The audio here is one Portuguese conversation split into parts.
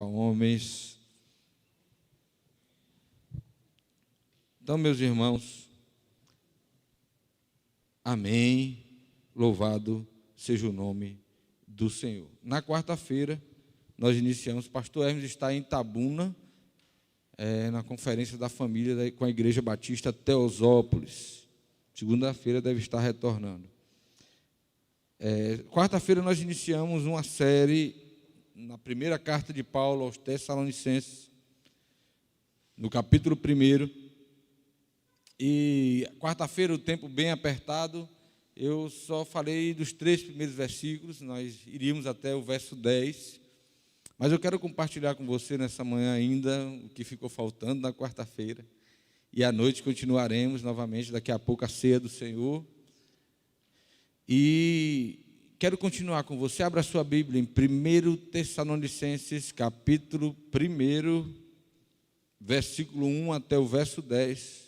Homens. Então, meus irmãos, amém, louvado seja o nome do Senhor. Na quarta-feira, nós iniciamos, o pastor Hermes está em Itabuna, na conferência da família com a Igreja Batista Teosópolis. Segunda-feira deve estar retornando. Quarta-feira nós iniciamos uma série na primeira carta de Paulo aos Tessalonicenses, no capítulo 1. E quarta-feira, o tempo bem apertado, eu só falei dos 3 primeiros versículos, nós iríamos até o verso 10. Mas eu quero compartilhar com você nessa manhã ainda o que ficou faltando na quarta-feira. E à noite continuaremos novamente, daqui a pouco, a ceia do Senhor. E quero continuar com você. Abra a sua Bíblia em 1 Tessalonicenses, capítulo 1, versículo 1 até o verso 10.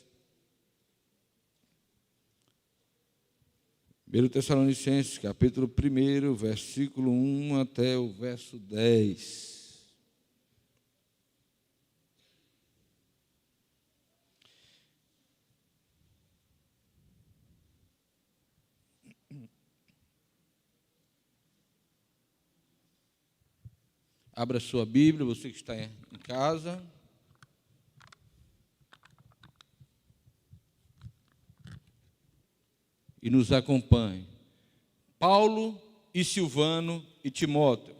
1 Tessalonicenses, capítulo 1, versículo 1 até o verso 10. Abra a sua Bíblia, você que está em casa. E nos acompanhe. Paulo e Silvano e Timóteo,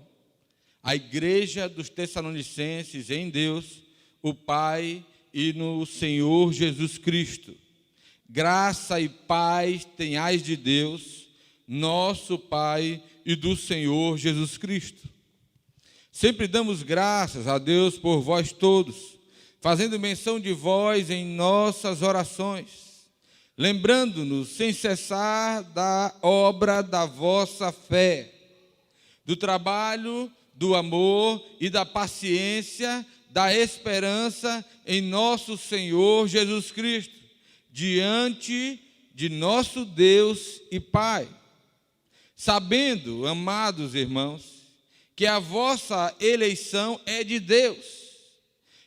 a igreja dos Tessalonicenses em Deus, o Pai e no Senhor Jesus Cristo. Graça e paz tenhais de Deus, nosso Pai, e do Senhor Jesus Cristo. Sempre damos graças a Deus por vós todos, fazendo menção de vós em nossas orações, lembrando-nos sem cessar da obra da vossa fé, do trabalho, do amor e da paciência, da esperança em nosso Senhor Jesus Cristo, diante de nosso Deus e Pai. Sabendo, amados irmãos, que a vossa eleição é de Deus,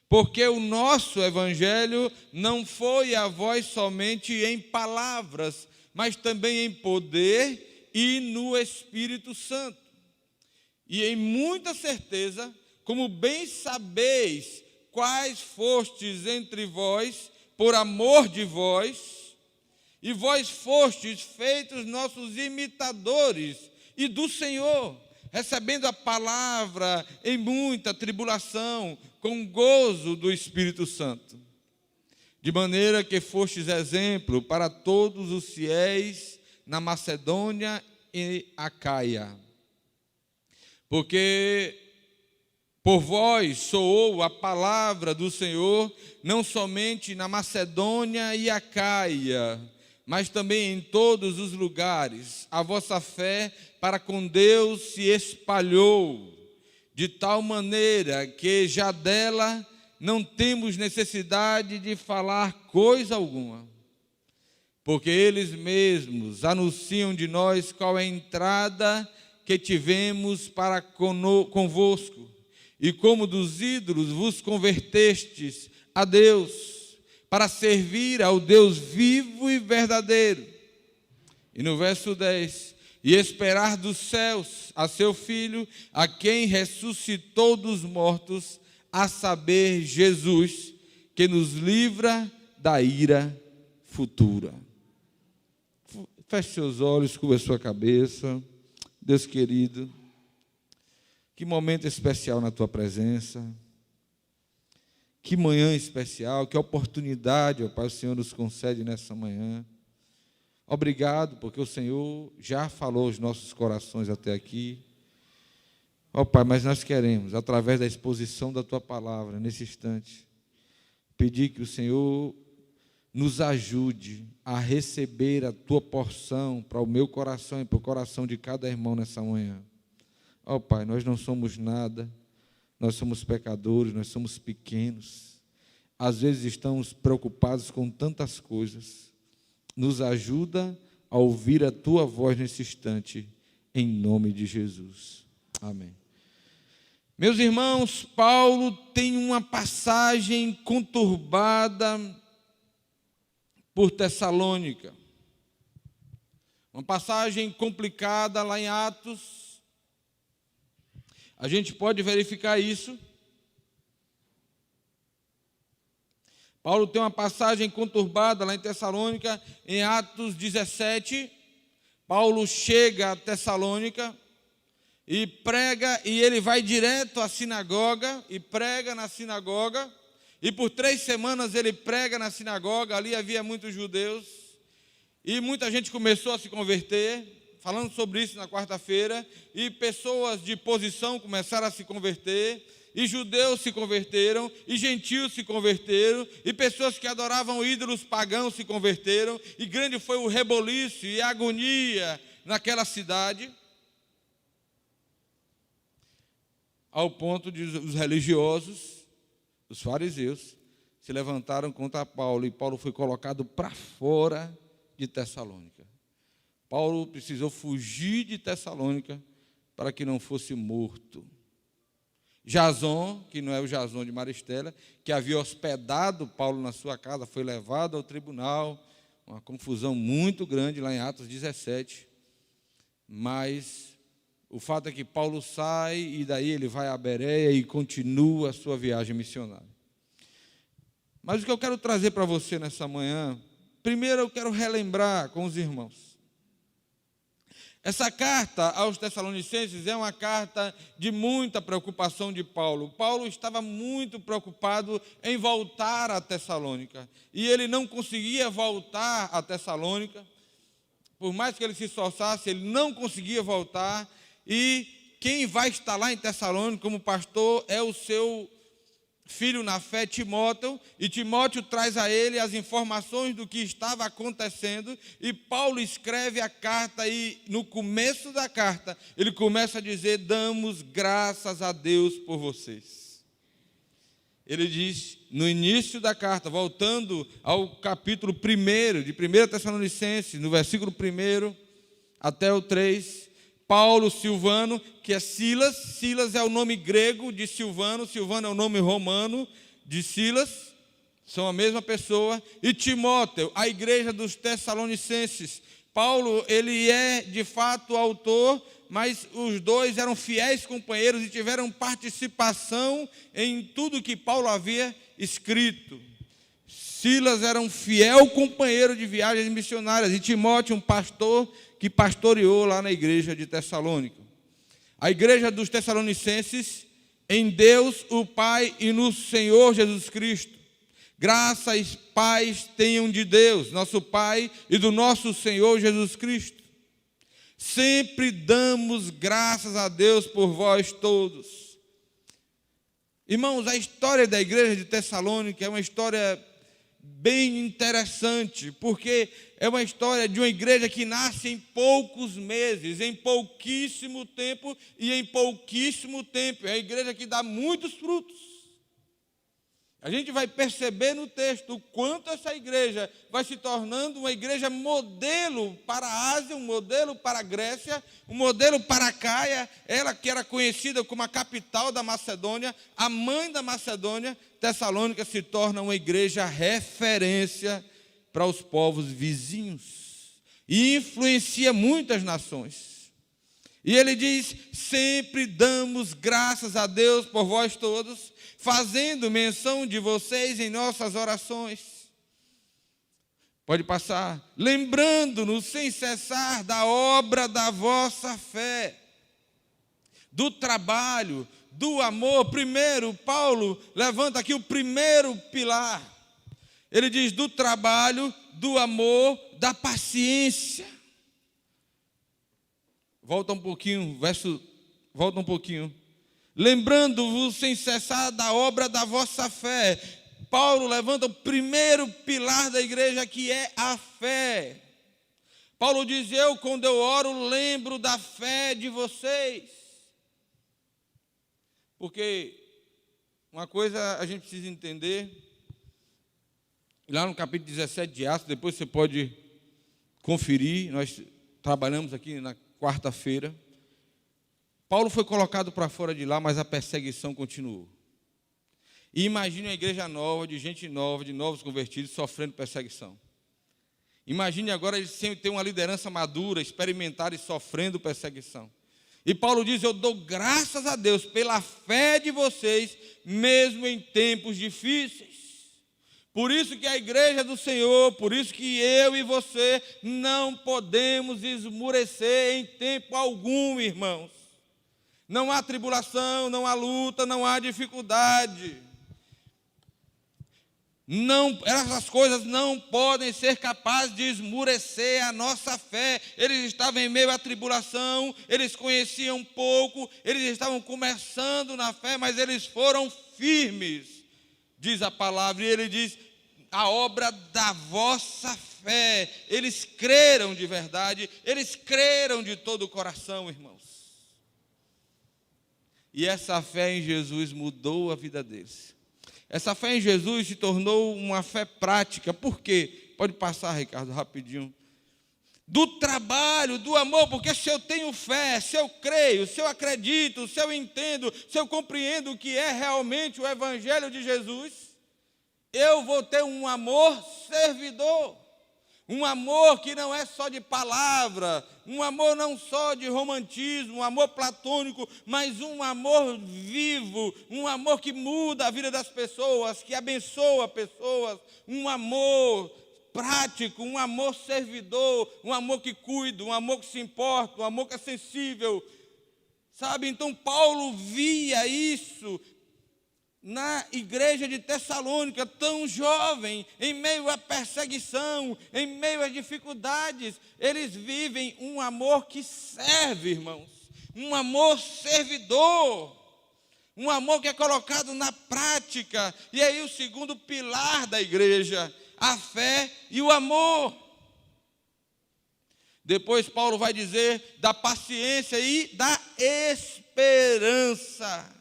porque o nosso evangelho não foi a vós somente em palavras, mas também em poder e no Espírito Santo. E em muita certeza, como bem sabeis quais fostes entre vós, por amor de vós, e vós fostes feitos nossos imitadores e do Senhor, recebendo a palavra em muita tribulação, com gozo do Espírito Santo, de maneira que fostes exemplo para todos os fiéis na Macedônia e Acaia. Porque por vós soou a palavra do Senhor, não somente na Macedônia e Acaia, mas também em todos os lugares. A vossa fé para com Deus se espalhou, de tal maneira que já dela não temos necessidade de falar coisa alguma, porque eles mesmos anunciam de nós qual é a entrada que tivemos para convosco, e como dos ídolos vos convertestes a Deus, para servir ao Deus vivo e verdadeiro. E no verso 10, e esperar dos céus a seu Filho, a quem ressuscitou dos mortos, a saber, Jesus, que nos livra da ira futura. Feche seus olhos, cubra sua cabeça. Deus querido, que momento especial na tua presença, que manhã especial, que oportunidade, ó Pai, o Senhor nos concede nessa manhã. Obrigado, porque o Senhor já falou aos nossos corações até aqui. Ó Pai, mas nós queremos, através da exposição da Tua palavra, nesse instante, pedir que o Senhor nos ajude a receber a Tua porção para o meu coração e para o coração de cada irmão nessa manhã. Ó Pai, nós não somos nada, nós somos pecadores, nós somos pequenos. Às vezes estamos preocupados com tantas coisas. Nos ajuda a ouvir a Tua voz nesse instante, em nome de Jesus. Amém. Meus irmãos, Paulo tem uma passagem conturbada por Tessalônica. Uma passagem complicada lá em Atos. A gente pode verificar isso. Paulo tem uma passagem conturbada lá em Tessalônica, em Atos 17. Paulo chega a Tessalônica e prega, e ele vai direto à sinagoga e prega na sinagoga. E por 3 semanas ele prega na sinagoga. Ali havia muitos judeus e muita gente começou a se converter. Falando sobre isso na quarta-feira, e pessoas de posição começaram a se converter. E judeus se converteram, e gentios se converteram, e pessoas que adoravam ídolos pagãos se converteram, e grande foi o reboliço e a agonia naquela cidade, ao ponto de os religiosos, os fariseus, se levantaram contra Paulo, e Paulo foi colocado para fora de Tessalônica. Paulo precisou fugir de Tessalônica para que não fosse morto. Jason, que não é o Jason de Maristela, que havia hospedado Paulo na sua casa, foi levado ao tribunal, uma confusão muito grande lá em Atos 17. Mas o fato é que Paulo sai e daí ele vai a Bereia e continua a sua viagem missionária. Mas o que eu quero trazer para você nessa manhã, primeiro eu quero relembrar com os irmãos. Essa carta aos Tessalonicenses é uma carta de muita preocupação de Paulo. Paulo estava muito preocupado em voltar a Tessalônica. E ele não conseguia voltar a Tessalônica. Por mais que ele se esforçasse, ele não conseguia voltar. E quem vai estar lá em Tessalônica como pastor é o seu filho na fé, Timóteo, e Timóteo traz a ele as informações do que estava acontecendo, e Paulo escreve a carta, e no começo da carta, ele começa a dizer: damos graças a Deus por vocês. Ele diz, no início da carta, voltando ao capítulo 1 de 1 Tessalonicenses, no versículo 1 até o 3, Paulo, Silvano, que é Silas. Silas é o nome grego de Silvano. Silvano é o nome romano de Silas. São a mesma pessoa. E Timóteo, a igreja dos Tessalonicenses. Paulo, ele é de fato autor, mas os dois eram fiéis companheiros e tiveram participação em tudo que Paulo havia escrito. Silas era um fiel companheiro de viagens missionárias. E Timóteo, um pastor que pastoreou lá na igreja de Tessalônica. A igreja dos Tessalonicenses, em Deus o Pai e no Senhor Jesus Cristo. Graça e paz tenham de Deus, nosso Pai, e do nosso Senhor Jesus Cristo. Sempre damos graças a Deus por vós todos. Irmãos, a história da igreja de Tessalônica é uma história bem interessante, porque é uma história de uma igreja que nasce em poucos meses, em pouquíssimo tempo e em pouquíssimo tempo. É a igreja que dá muitos frutos. A gente vai perceber no texto o quanto essa igreja vai se tornando uma igreja modelo para a Ásia, um modelo para a Grécia, um modelo para a Caia, ela que era conhecida como a capital da Macedônia, a mãe da Macedônia. Tessalônica se torna uma igreja referência para os povos vizinhos e influencia muitas nações. E ele diz: sempre damos graças a Deus por vós todos, fazendo menção de vocês em nossas orações. Pode passar. Lembrando-nos sem cessar da obra da vossa fé, do trabalho, do amor. Primeiro, Paulo levanta aqui o primeiro pilar. Ele diz: do trabalho, do amor, da paciência. Volta um pouquinho, volta um pouquinho. Lembrando-vos sem cessar da obra da vossa fé. Paulo levanta o primeiro pilar da igreja, que é a fé. Paulo diz: eu, quando eu oro, lembro da fé de vocês. Porque uma coisa a gente precisa entender, lá no capítulo 17 de Atos, depois você pode conferir, nós trabalhamos aqui na quarta-feira. Paulo foi colocado para fora de lá, mas a perseguição continuou. E imagine uma igreja nova, de gente nova, de novos convertidos, sofrendo perseguição. Imagine agora eles sem ter uma liderança madura, experimentada e sofrendo perseguição. E Paulo diz: eu dou graças a Deus pela fé de vocês, mesmo em tempos difíceis. Por isso que a igreja do Senhor, por isso que eu e você não podemos esmurecer em tempo algum, irmãos. Não há tribulação, não há luta, não há dificuldade. Não, essas coisas não podem ser capazes de esmurecer a nossa fé. Eles estavam em meio à tribulação, eles conheciam pouco, eles estavam começando na fé, mas eles foram firmes, diz a palavra, e ele diz: a obra da vossa fé. Eles creram de verdade, eles creram de todo o coração, irmãos. E essa fé em Jesus mudou a vida deles. Essa fé em Jesus se tornou uma fé prática. Por quê? Pode passar, Ricardo, rapidinho. Do trabalho, do amor, porque se eu tenho fé, se eu creio, se eu acredito, se eu entendo, se eu compreendo o que é realmente o Evangelho de Jesus, eu vou ter um amor servidor. Um amor que não é só de palavra, um amor não só de romantismo, um amor platônico, mas um amor vivo, um amor que muda a vida das pessoas, que abençoa pessoas, um amor prático, um amor servidor, um amor que cuida, um amor que se importa, um amor que é sensível. Sabe, então Paulo via isso na igreja de Tessalônica, tão jovem, em meio à perseguição, em meio às dificuldades, eles vivem um amor que serve, irmãos, um amor servidor, um amor que é colocado na prática. E aí o segundo pilar da igreja, a fé e o amor. Depois Paulo vai dizer da paciência e da esperança.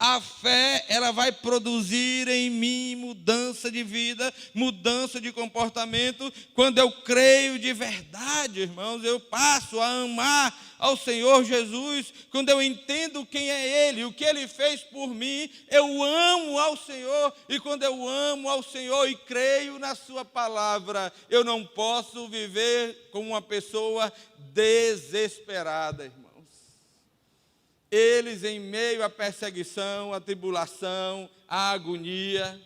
A fé, ela vai produzir em mim mudança de vida, mudança de comportamento. Quando eu creio de verdade, irmãos, eu passo a amar ao Senhor Jesus. Quando eu entendo quem é Ele, o que Ele fez por mim, eu amo ao Senhor. E quando eu amo ao Senhor e creio na Sua palavra, eu não posso viver como uma pessoa desesperada, irmão. Eles, em meio à perseguição, à tribulação, à agonia,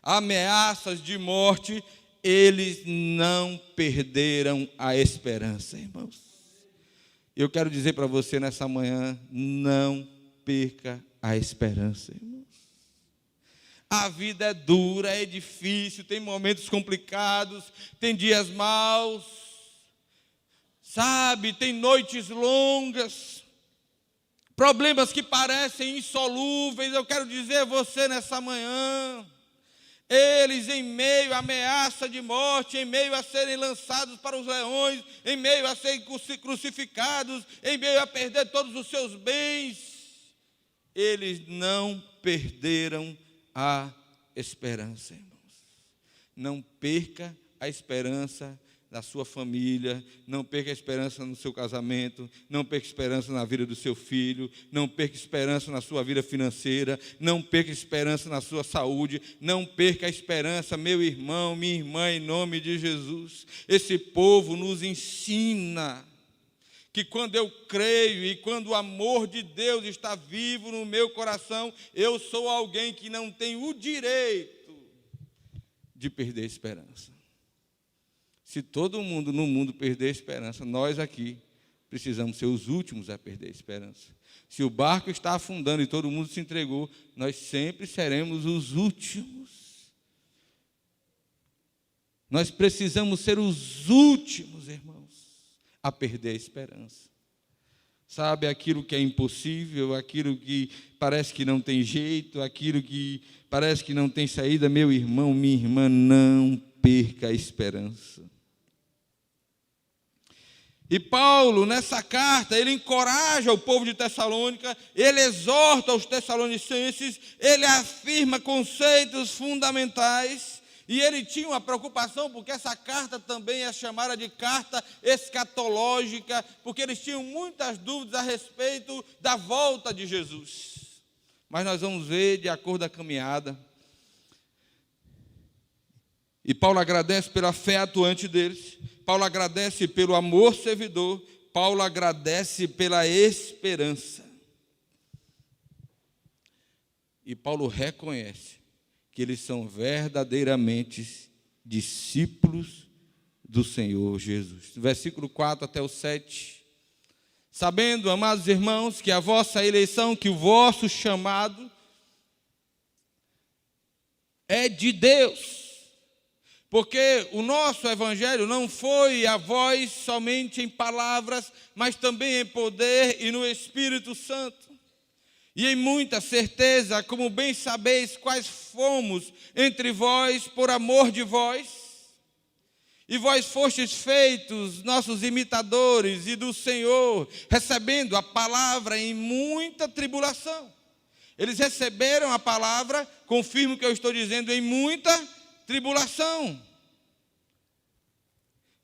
ameaças de morte, eles não perderam a esperança, irmãos. Eu quero dizer para você nessa manhã: não perca a esperança, irmãos. A vida é dura, é difícil, tem momentos complicados, tem dias maus, sabe, tem noites longas, problemas que parecem insolúveis. Eu quero dizer a você nessa manhã, eles em meio à ameaça de morte, em meio a serem lançados para os leões, em meio a serem crucificados, em meio a perder todos os seus bens, eles não perderam a esperança, irmãos. Não perca a esperança na sua família, não perca a esperança no seu casamento, não perca a esperança na vida do seu filho, não perca a esperança na sua vida financeira, não perca a esperança na sua saúde, não perca a esperança, meu irmão, minha irmã, em nome de Jesus. Esse povo nos ensina que quando eu creio e quando o amor de Deus está vivo no meu coração, eu sou alguém que não tem o direito de perder a esperança. Se todo mundo no mundo perder a esperança, nós aqui precisamos ser os últimos a perder a esperança. Se o barco está afundando e todo mundo se entregou, nós sempre seremos os últimos. Nós precisamos ser os últimos, irmãos, a perder a esperança. Sabe, aquilo que é impossível, aquilo que parece que não tem jeito, aquilo que parece que não tem saída, meu irmão, minha irmã, não perca a esperança. E Paulo, nessa carta, ele encoraja o povo de Tessalônica, ele exorta os tessalonicenses, ele afirma conceitos fundamentais, E ele tinha uma preocupação, porque essa carta também é chamada de carta escatológica, porque eles tinham muitas dúvidas a respeito da volta de Jesus. Mas nós vamos ver de acordo com a caminhada. E Paulo agradece pela fé atuante deles, Paulo agradece pelo amor servidor, Paulo agradece pela esperança. E Paulo reconhece que eles são verdadeiramente discípulos do Senhor Jesus. Versículo 4 até o 7. Sabendo, amados irmãos, que a vossa eleição, que o vosso chamado é de Deus. Porque o nosso evangelho não foi a voz somente em palavras, mas também em poder e no Espírito Santo. E em muita certeza, como bem sabeis, quais fomos entre vós por amor de vós. E vós fostes feitos nossos imitadores e do Senhor, recebendo a palavra em muita tribulação. Eles receberam a palavra, confirmo o que eu estou dizendo, em muita tribulação,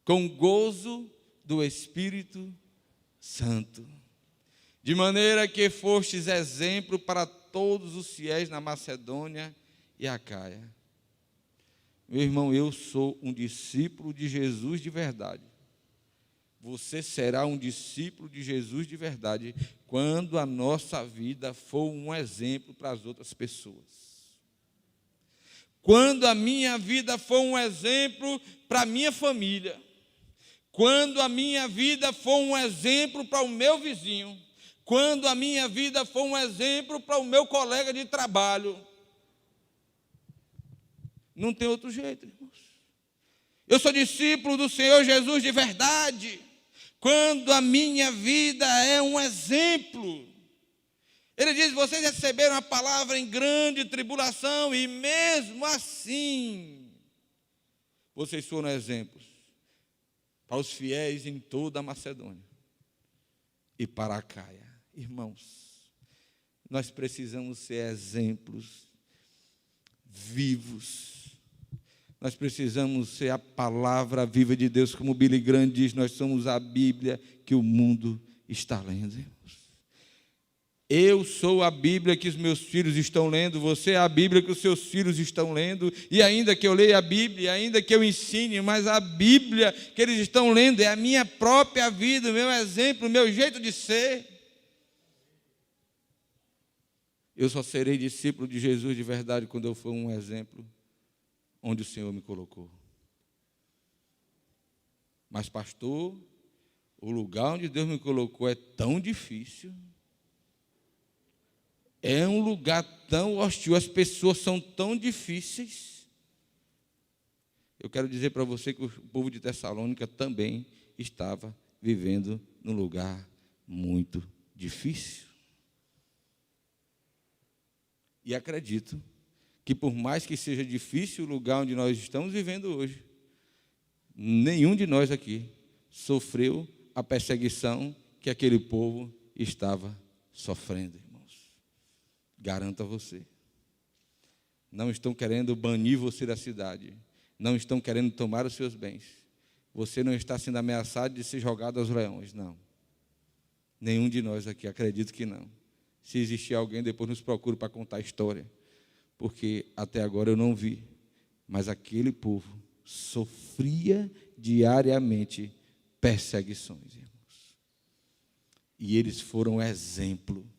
com gozo do Espírito Santo. De maneira que fostes exemplo para todos os fiéis na Macedônia e Acaia. Meu irmão, eu sou um discípulo de Jesus de verdade. Você será um discípulo de Jesus de verdade quando a nossa vida for um exemplo para as outras pessoas. Quando a minha vida for um exemplo para a minha família. Quando a minha vida for um exemplo para o meu vizinho. Quando a minha vida for um exemplo para o meu colega de trabalho. Não tem outro jeito, irmãos. Eu sou discípulo do Senhor Jesus de verdade. Quando a minha vida é um exemplo. Ele diz, vocês receberam a palavra em grande tribulação e mesmo assim, vocês foram exemplos para os fiéis em toda a Macedônia e para a Acaia. Irmãos, nós precisamos ser exemplos vivos. Nós precisamos ser a palavra viva de Deus, como Billy Graham diz, nós somos a Bíblia que o mundo está lendo, irmãos. Eu sou a Bíblia que os meus filhos estão lendo, você é a Bíblia que os seus filhos estão lendo, e ainda que eu leia a Bíblia, ainda que eu ensine, mas a Bíblia que eles estão lendo é a minha própria vida, o meu exemplo, o meu jeito de ser. Eu só serei discípulo de Jesus de verdade quando eu for um exemplo onde o Senhor me colocou. Mas, pastor, o lugar onde Deus me colocou é tão difícil. É um lugar tão hostil, as pessoas são tão difíceis. Eu quero dizer para você que o povo de Tessalônica também estava vivendo num lugar muito difícil. E acredito que por mais que seja difícil o lugar onde nós estamos vivendo hoje, nenhum de nós aqui sofreu a perseguição que aquele povo estava sofrendo. Garanto a você. Não estão querendo banir você da cidade. Não estão querendo tomar os seus bens. Você não está sendo ameaçado de ser jogado aos leões, não. Nenhum de nós aqui, acredito que não. Se existir alguém, depois nos procure para contar a história. Porque até agora eu não vi. Mas aquele povo sofria diariamente perseguições, irmãos. E eles foram exemplo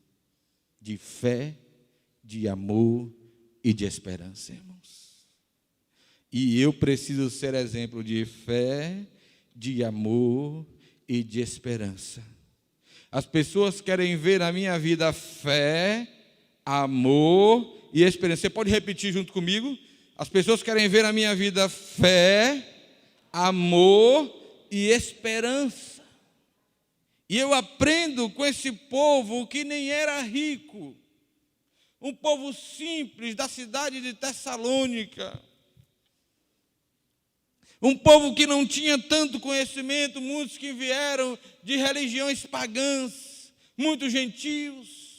de fé, de amor e de esperança, irmãos. E eu preciso ser exemplo de fé, de amor e de esperança. As pessoas querem ver na minha vida fé, amor e esperança. Você pode repetir junto comigo? As pessoas querem ver na minha vida fé, amor e esperança. E eu aprendo com esse povo que nem era rico, um povo simples da cidade de Tessalônica, um povo que não tinha tanto conhecimento, muitos que vieram de religiões pagãs, muitos gentios.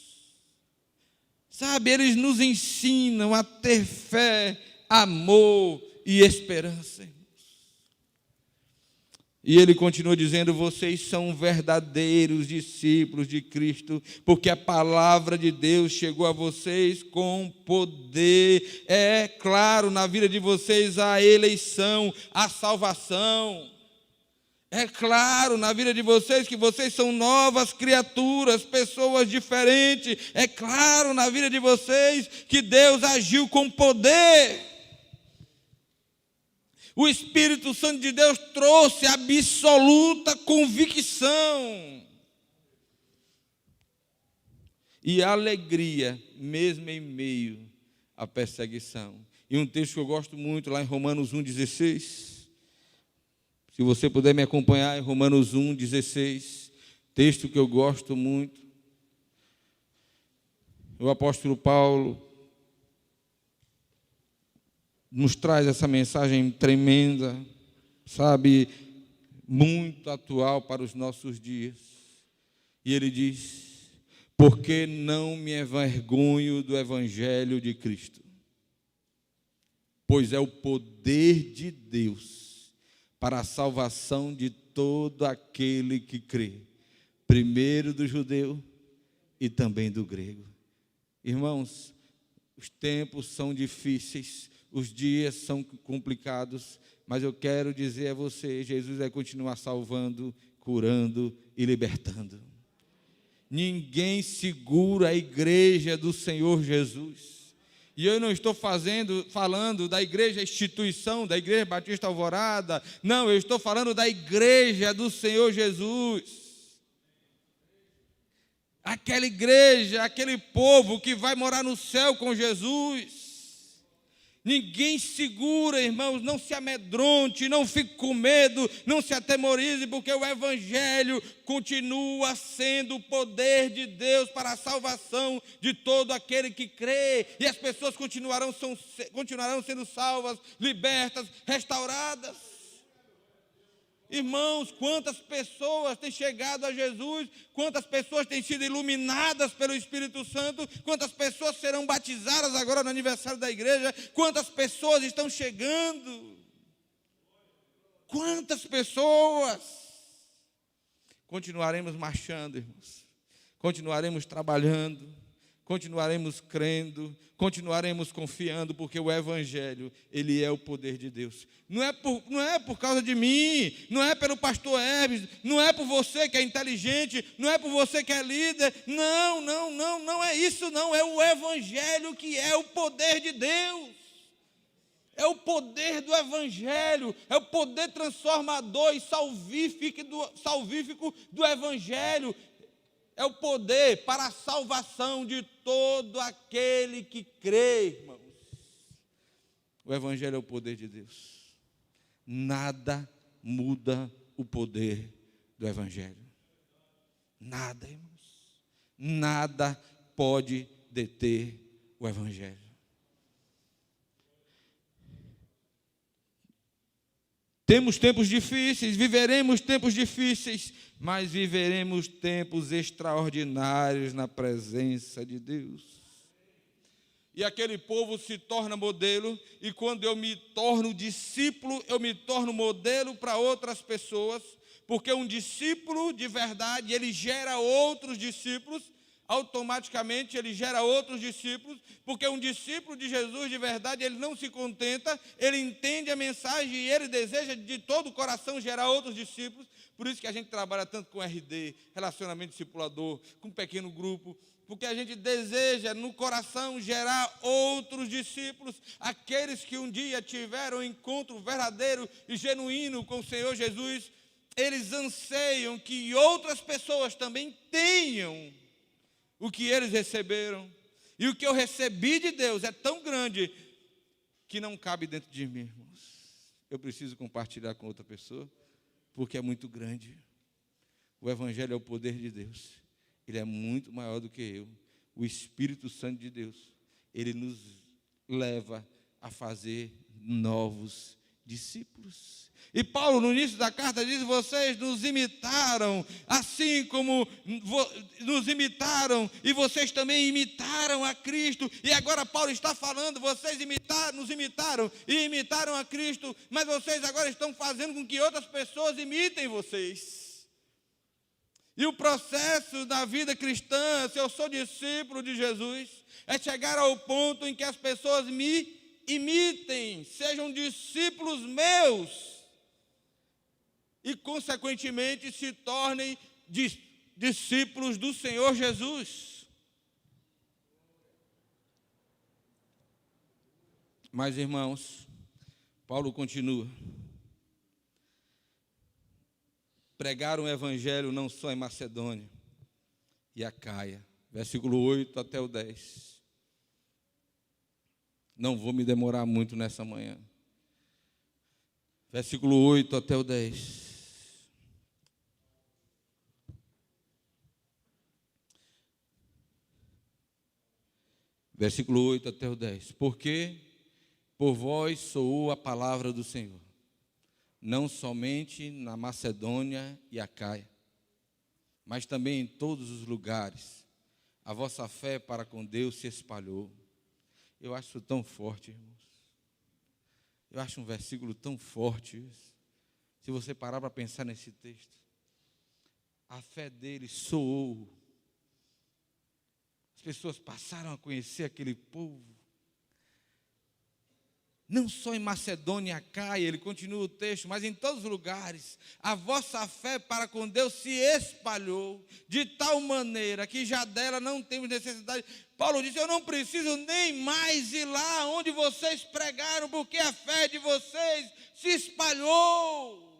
Sabe, eles nos ensinam a ter fé, amor e esperança. E ele continua dizendo: vocês são verdadeiros discípulos de Cristo, porque a palavra de Deus chegou a vocês com poder. É claro, na vida de vocês a eleição, a salvação. É claro na vida de vocês que vocês são novas criaturas, pessoas diferentes. É claro na vida de vocês que Deus agiu com poder. O Espírito Santo de Deus trouxe absoluta convicção e alegria, mesmo em meio à perseguição. E um texto que eu gosto muito, lá em Romanos 1,16. Se você puder me acompanhar em Romanos 1,16, texto que eu gosto muito. O apóstolo Paulo nos traz essa mensagem tremenda, sabe, muito atual para os nossos dias. E ele diz: porque não me envergonho do evangelho de Cristo, pois é o poder de Deus para a salvação de todo aquele que crê, primeiro do judeu e também do grego. Irmãos, os tempos são difíceis, os dias são complicados, mas eu quero dizer a você, Jesus vai continuar salvando, curando e libertando. Ninguém segura a igreja do Senhor Jesus. E eu não estou falando da igreja instituição, da igreja Batista Alvorada, não, eu estou falando da igreja do Senhor Jesus. Aquela igreja, aquele povo que vai morar no céu com Jesus. Ninguém segura, irmãos, não se amedronte, não fique com medo, não se atemorize, porque o evangelho continua sendo o poder de Deus para a salvação de todo aquele que crê, e as pessoas continuarão sendo salvas, libertas, restauradas. Irmãos, quantas pessoas têm chegado a Jesus, quantas pessoas têm sido iluminadas pelo Espírito Santo, quantas pessoas serão batizadas agora no aniversário da igreja, quantas pessoas estão chegando, quantas pessoas. Continuaremos marchando, irmãos, continuaremos trabalhando, continuaremos crendo, continuaremos confiando, porque o evangelho, ele é o poder de Deus. Não é por causa de mim, não é pelo pastor Hermes, não é por você que é inteligente, não é por você que é líder, não é isso não, é o evangelho que é o poder de Deus. É o poder do evangelho, é o poder transformador e salvífico do evangelho. É o poder para a salvação de todo aquele que crê, irmãos. O evangelho é o poder de Deus. Nada muda o poder do evangelho. Nada, irmãos. Nada pode deter o evangelho. Temos tempos difíceis, viveremos tempos difíceis, mas viveremos tempos extraordinários na presença de Deus. E aquele povo se torna modelo, e quando eu me torno discípulo, eu me torno modelo para outras pessoas, porque um discípulo de verdade, ele gera outros discípulos, automaticamente ele gera outros discípulos, porque um discípulo de Jesus de verdade, ele não se contenta, ele entende a mensagem e ele deseja de todo o coração gerar outros discípulos. Por isso que a gente trabalha tanto com RD, relacionamento discipulador, com pequeno grupo, porque a gente deseja no coração gerar outros discípulos, aqueles que um dia tiveram um encontro verdadeiro e genuíno com o Senhor Jesus, eles anseiam que outras pessoas também tenham o que eles receberam. E o que eu recebi de Deus é tão grande que não cabe dentro de mim, irmãos. Eu preciso compartilhar com outra pessoa, porque é muito grande. O evangelho é o poder de Deus. Ele é muito maior do que eu. O Espírito Santo de Deus, ele nos leva a fazer novos discípulos. E Paulo, no início da carta, diz: vocês nos imitaram, assim como nos imitaram, e vocês também imitaram a Cristo. E agora Paulo está falando: vocês nos imitaram e imitaram a Cristo, mas vocês agora estão fazendo com que outras pessoas imitem vocês. E o processo da vida cristã, se eu sou discípulo de Jesus, é chegar ao ponto em que as pessoas me imitem, sejam discípulos meus, e consequentemente se tornem discípulos do Senhor Jesus. Mas, irmãos, Paulo continua: pregaram o evangelho não só em Macedônia e Acaia, versículo 8 até o 10. Não vou me demorar muito nessa manhã. Versículo 8 até o 10. Versículo 8 até o 10. Porque por vós soou a palavra do Senhor, não somente na Macedônia e Acaia, mas também em todos os lugares. A vossa fé para com Deus se espalhou. Eu acho isso tão forte, irmãos. Eu acho um versículo tão forte. Se você parar para pensar nesse texto, a fé deles soou. As pessoas passaram a conhecer aquele povo. Não só em Macedônia e Acaia, ele continua o texto, mas em todos os lugares, a vossa fé para com Deus se espalhou, de tal maneira que já dela não temos necessidade. Paulo disse: eu não preciso nem mais ir lá onde vocês pregaram, porque a fé de vocês se espalhou.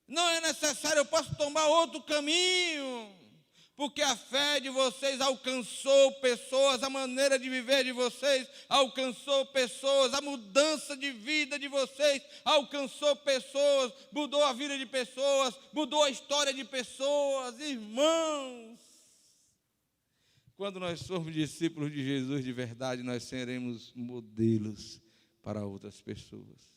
Não é necessário, eu posso tomar outro caminho, porque a fé de vocês alcançou pessoas, a maneira de viver de vocês alcançou pessoas, a mudança de vida de vocês alcançou pessoas, mudou a vida de pessoas, mudou a história de pessoas. Irmãos, quando nós somos discípulos de Jesus de verdade, nós seremos modelos para outras pessoas.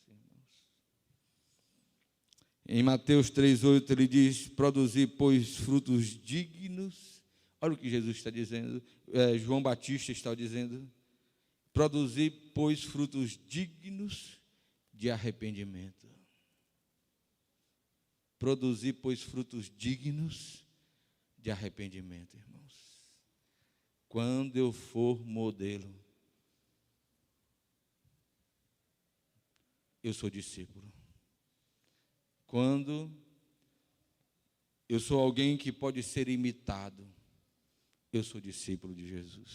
Em Mateus 3,8 ele diz: produzir, pois, frutos dignos. Olha o que Jesus está dizendo, João Batista está dizendo: produzir, pois, frutos dignos de arrependimento. Produzir, pois, frutos dignos de arrependimento, irmãos. Quando eu for modelo, eu sou discípulo. Quando eu sou alguém que pode ser imitado, eu sou discípulo de Jesus.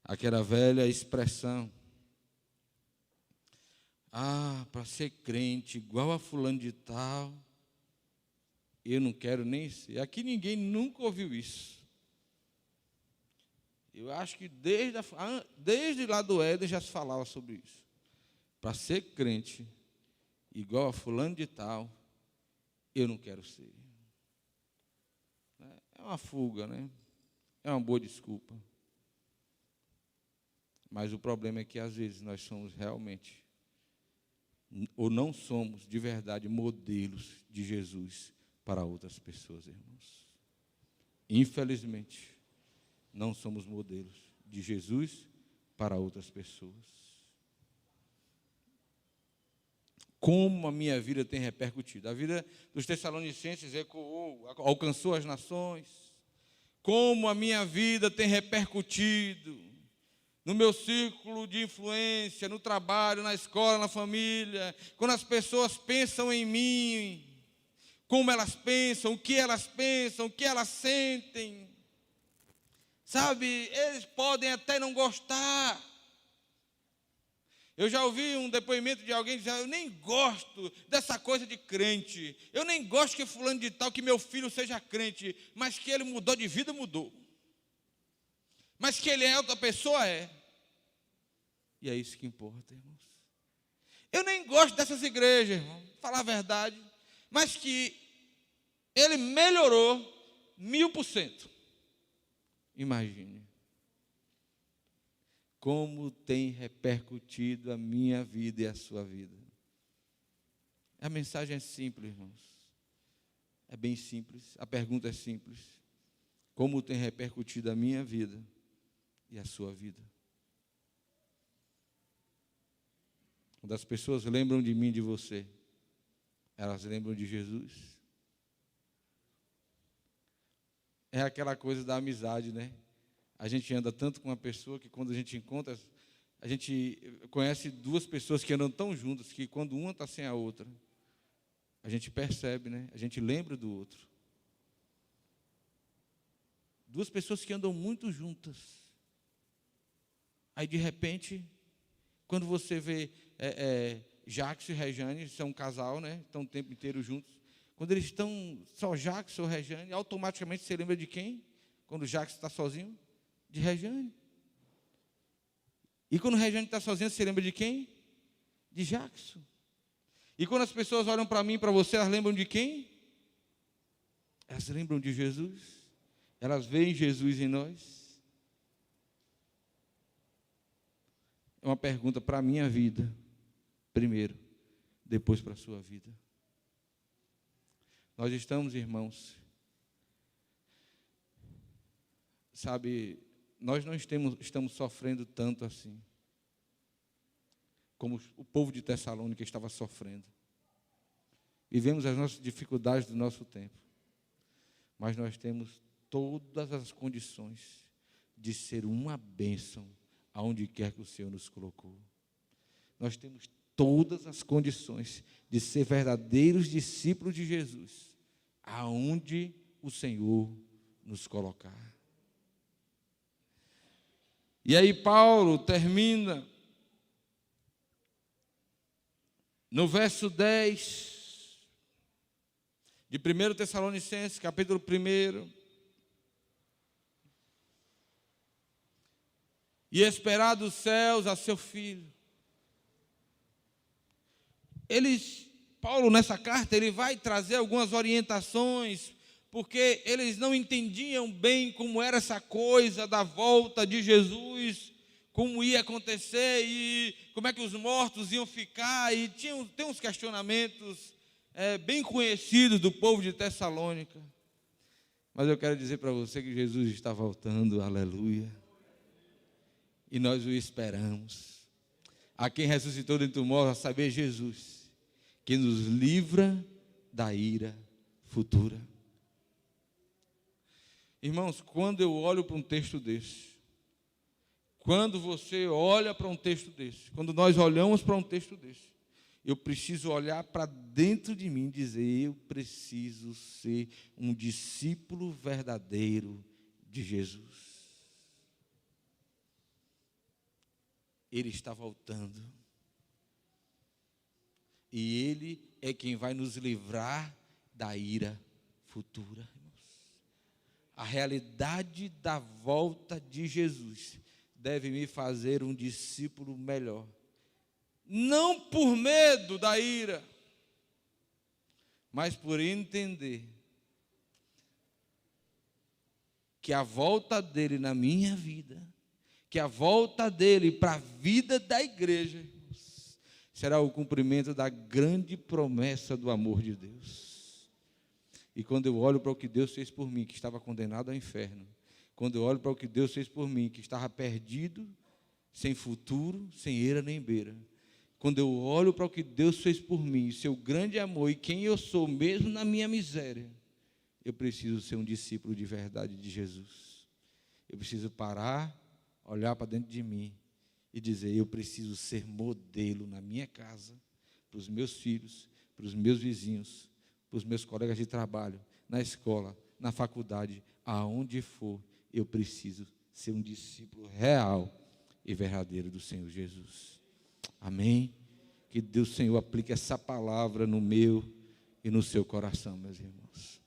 Aquela velha expressão: para ser crente igual a fulano de tal, eu não quero nem ser. Aqui ninguém nunca ouviu isso. Eu acho que desde lá do Éden já se falava sobre isso. Para ser crente igual a fulano de tal, eu não quero ser. É uma fuga, né? É uma boa desculpa. Mas o problema é que às vezes nós somos realmente, ou não somos de verdade, modelos de Jesus para outras pessoas, irmãos. Infelizmente, não somos modelos de Jesus para outras pessoas. Como a minha vida tem repercutido. A vida dos Tessalonicenses ecoou, alcançou as nações. Como a minha vida tem repercutido no meu círculo de influência, no trabalho, na escola, na família. Quando as pessoas pensam em mim, como elas pensam, o que elas pensam, o que elas sentem. Sabe, eles podem até não gostar. Eu já ouvi um depoimento de alguém dizer: eu nem gosto dessa coisa de crente, eu nem gosto que fulano de tal, que meu filho seja crente, mas que ele mudou de vida, mudou. Mas que ele é outra pessoa, é. E é isso que importa, irmãos. Eu nem gosto dessas igrejas, irmão, falar a verdade, mas que ele melhorou 1000%. Imagine. como tem repercutido a minha vida e a sua vida. A mensagem é simples, irmãos. É bem simples. A pergunta é simples. Como tem repercutido a minha vida e a sua vida? Quando as pessoas lembram de mim, de você, elas lembram de Jesus? É aquela coisa da amizade, né? A gente anda tanto com uma pessoa que quando a gente encontra, a gente conhece duas pessoas que andam tão juntas que quando uma está sem a outra, a gente percebe, né? A gente lembra do outro. Duas pessoas que andam muito juntas. Aí, de repente, quando você vê Jackson e Rejane, são um casal, né? Estão o tempo inteiro juntos. Quando eles estão só Jackson ou Rejane, automaticamente você lembra de quem? Quando o Jackson está sozinho? De Rejane. E quando o Rejane está sozinho, você lembra de quem? De Jackson. E quando as pessoas olham para mim e para você, elas lembram de quem? Elas lembram de Jesus. Elas veem Jesus em nós. É uma pergunta para a minha vida, primeiro, depois para a sua vida. Nós estamos, irmãos, sabe, nós não estamos sofrendo tanto assim, como o povo de Tessalônica estava sofrendo. Vivemos as nossas dificuldades do nosso tempo, mas nós temos todas as condições de ser uma bênção aonde quer que o Senhor nos colocou. Nós temos todas as condições de ser verdadeiros discípulos de Jesus, aonde o Senhor nos colocar. E aí Paulo termina no verso 10 de 1 Tessalonicenses, capítulo 1. E esperar dos céus a seu filho. Paulo, nessa carta, ele vai trazer algumas orientações, porque eles não entendiam bem como era essa coisa da volta de Jesus, como ia acontecer e como é que os mortos iam ficar, e tem uns questionamentos bem conhecidos do povo de Tessalônica. Mas eu quero dizer para você que Jesus está voltando, aleluia. E nós o esperamos. A quem ressuscitou dentre os mortos, a saber, Jesus, que nos livra da ira futura. Irmãos, quando eu olho para um texto desse, quando você olha para um texto desse, quando nós olhamos para um texto desse, eu preciso olhar para dentro de mim e dizer, eu preciso ser um discípulo verdadeiro de Jesus. Ele está voltando. E Ele é quem vai nos livrar da ira futura. A realidade da volta de Jesus deve me fazer um discípulo melhor. Não por medo da ira, mas por entender que a volta dele na minha vida, que a volta dele para a vida da igreja, será o cumprimento da grande promessa do amor de Deus. E quando eu olho para o que Deus fez por mim, que estava condenado ao inferno, quando eu olho para o que Deus fez por mim, que estava perdido, sem futuro, sem eira nem beira, quando eu olho para o que Deus fez por mim, seu grande amor e quem eu sou, mesmo na minha miséria, eu preciso ser um discípulo de verdade de Jesus. Eu preciso parar, olhar para dentro de mim e dizer, eu preciso ser modelo na minha casa, para os meus filhos, para os meus vizinhos, para os meus colegas de trabalho, na escola, na faculdade, aonde for, eu preciso ser um discípulo real e verdadeiro do Senhor Jesus. Amém? Que Deus, Senhor, aplique essa palavra no meu e no seu coração, meus irmãos.